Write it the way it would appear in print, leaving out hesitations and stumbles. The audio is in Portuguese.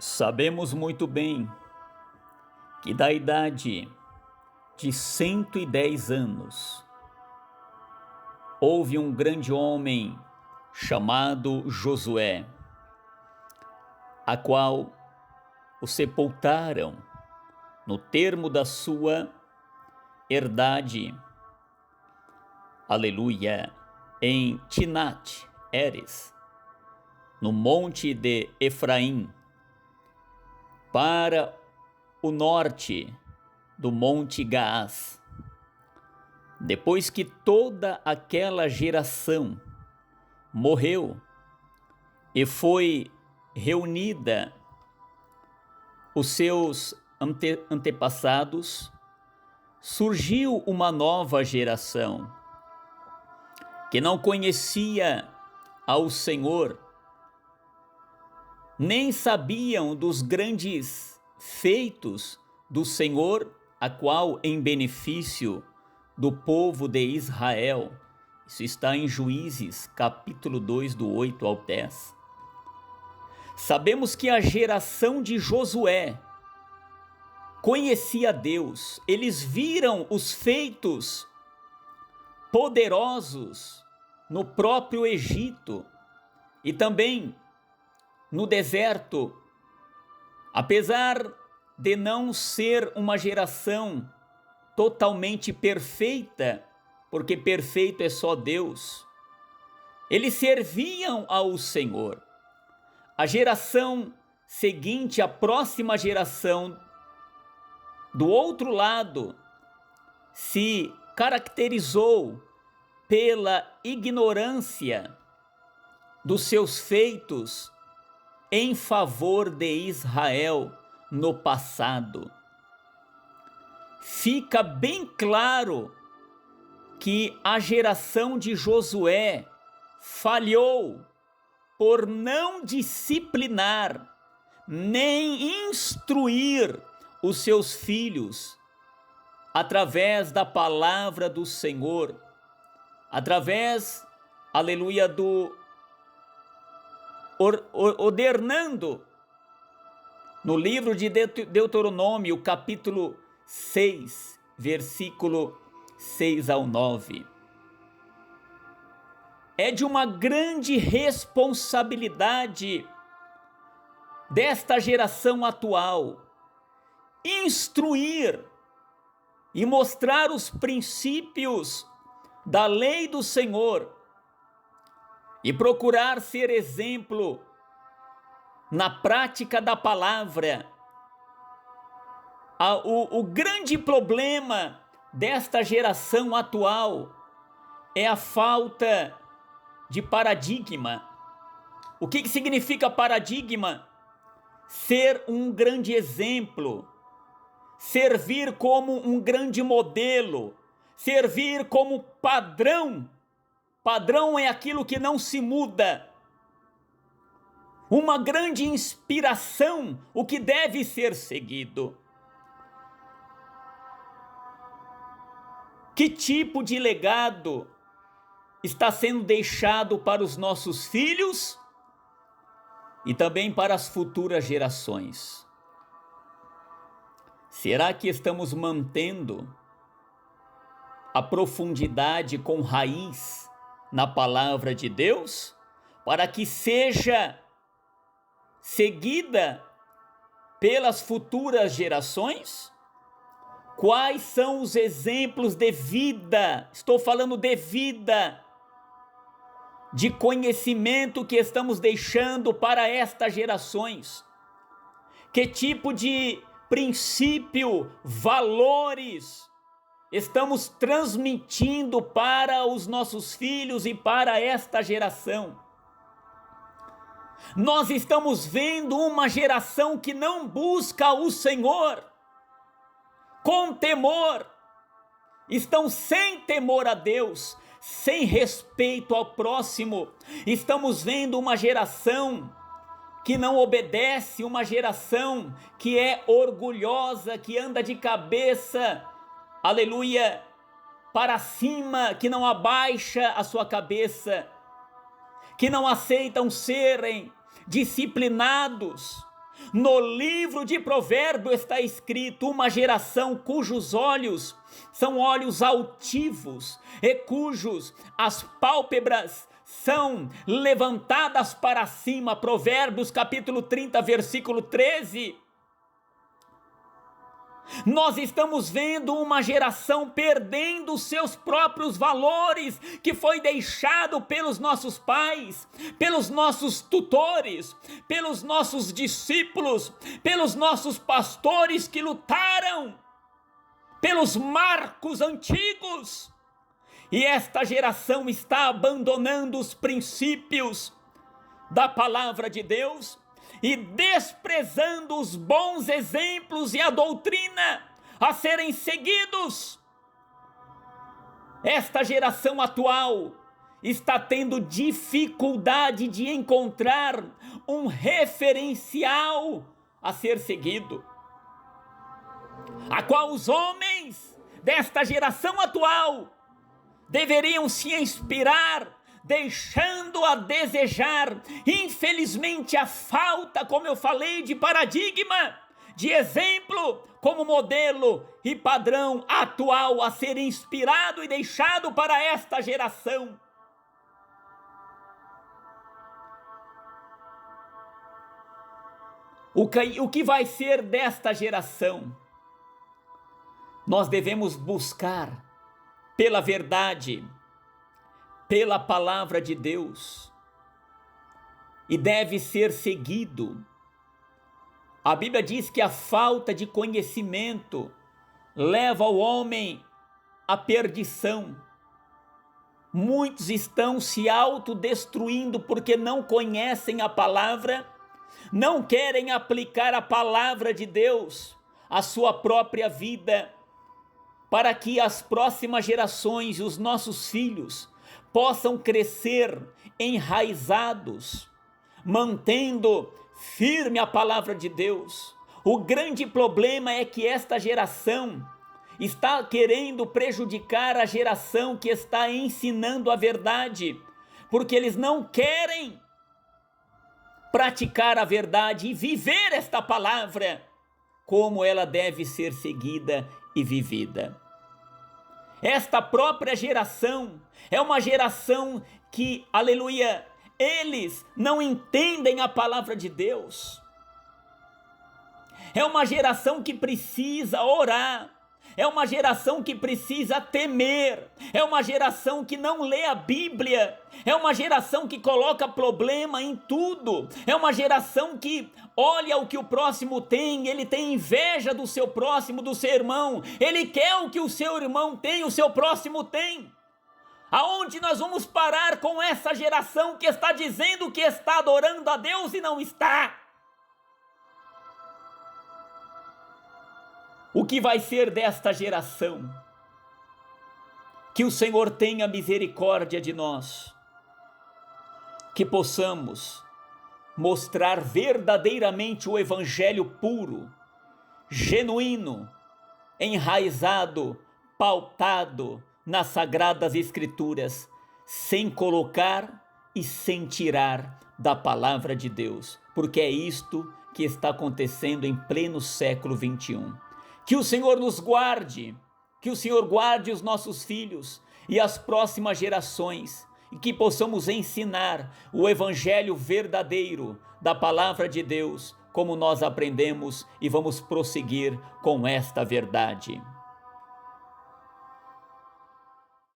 Sabemos muito bem que da idade de 110 anos houve um grande homem chamado Josué, a qual o sepultaram no termo da sua herdade, aleluia, em Tinat Heres, no monte de Efraim, para o norte do Monte Gaás. Depois que toda aquela geração morreu e foi reunida os seus antepassados, surgiu uma nova geração que não conhecia ao Senhor, nem sabiam dos grandes feitos do Senhor, a qual em benefício do povo de Israel. Isso está em Juízes, capítulo 2, do 8 ao 10. Sabemos que a geração de Josué conhecia Deus, eles viram os feitos poderosos no próprio Egito e também no deserto. Apesar de não ser uma geração totalmente perfeita, porque perfeito é só Deus, eles serviam ao Senhor. A geração seguinte, a próxima geração, do outro lado, se caracterizou pela ignorância dos seus feitos em favor de Israel no passado. Fica bem claro que a geração de Josué falhou por não disciplinar nem instruir os seus filhos através da palavra do Senhor, através, aleluia, do ordenando no livro de Deuteronômio, capítulo 6, versículo 6 ao 9. É de uma grande responsabilidade desta geração atual instruir e mostrar os princípios da lei do Senhor e procurar ser exemplo na prática da palavra. O grande problema desta geração atual é a falta de paradigma. O que significa paradigma? Ser um grande exemplo, servir como um grande modelo, servir como padrão. Padrão é aquilo que não se muda. Uma grande inspiração, o que deve ser seguido. Que tipo de legado está sendo deixado para os nossos filhos e também para as futuras gerações? Será que estamos mantendo a profundidade com raiz na palavra de Deus, para que seja seguida pelas futuras gerações? Quais são os exemplos de vida? Estou falando de vida, de conhecimento que estamos deixando para estas gerações. Que tipo de princípio, valores estamos transmitindo para os nossos filhos e para esta geração? Nós estamos vendo uma geração que não busca o Senhor com temor, estão sem temor a Deus, sem respeito ao próximo. Estamos vendo uma geração que não obedece, uma geração que é orgulhosa, que anda de cabeça, aleluia, para cima, que não abaixa a sua cabeça, que não aceitam serem disciplinados, No livro de Provérbios está escrito: uma geração cujos olhos são olhos altivos e cujos as pálpebras são levantadas para cima. Provérbios capítulo 30, versículo 13. Nós estamos vendo uma geração perdendo seus próprios valores, que foi deixado pelos nossos pais, pelos nossos tutores, pelos nossos discípulos, pelos nossos pastores que lutaram, pelos marcos antigos. E esta geração está abandonando os princípios da palavra de Deus e desprezando os bons exemplos e a doutrina a serem seguidos. Esta geração atual está tendo dificuldade de encontrar um referencial a ser seguido, a qual os homens desta geração atual deveriam se inspirar, deixando a desejar. Infelizmente, a falta, como eu falei, de paradigma, de exemplo, como modelo e padrão atual a ser inspirado e deixado para esta geração. O que vai ser desta geração? Nós devemos buscar pela verdade, pela palavra de Deus, e deve ser seguido. A Bíblia diz que a falta de conhecimento leva o homem à perdição. Muitos estão se autodestruindo porque não conhecem a palavra, não querem aplicar a palavra de Deus à sua própria vida, para que as próximas gerações, os nossos filhos, possam crescer enraizados, mantendo firme a palavra de Deus. O grande problema é que esta geração está querendo prejudicar a geração que está ensinando a verdade, porque eles não querem praticar a verdade e viver esta palavra como ela deve ser seguida e vivida. Esta própria geração é uma geração que, aleluia, eles não entendem a palavra de Deus. É uma geração que precisa orar, é uma geração que precisa temer, é uma geração que não lê a Bíblia, é uma geração que coloca problema em tudo, é uma geração que olha o que o próximo tem, ele tem inveja do seu próximo, do seu irmão, ele quer o que o seu irmão tem, o seu próximo tem. Aonde nós vamos parar com essa geração que está dizendo que está adorando a Deus e não está? O que vai ser desta geração? Que o Senhor tenha misericórdia de nós, que possamos mostrar verdadeiramente o evangelho puro, genuíno, enraizado, pautado nas sagradas escrituras, sem colocar e sem tirar da palavra de Deus, porque é isto que está acontecendo em pleno século 21. Que o Senhor nos guarde, que o Senhor guarde os nossos filhos e as próximas gerações, e que possamos ensinar o evangelho verdadeiro da palavra de Deus, como nós aprendemos, e vamos prosseguir com esta verdade.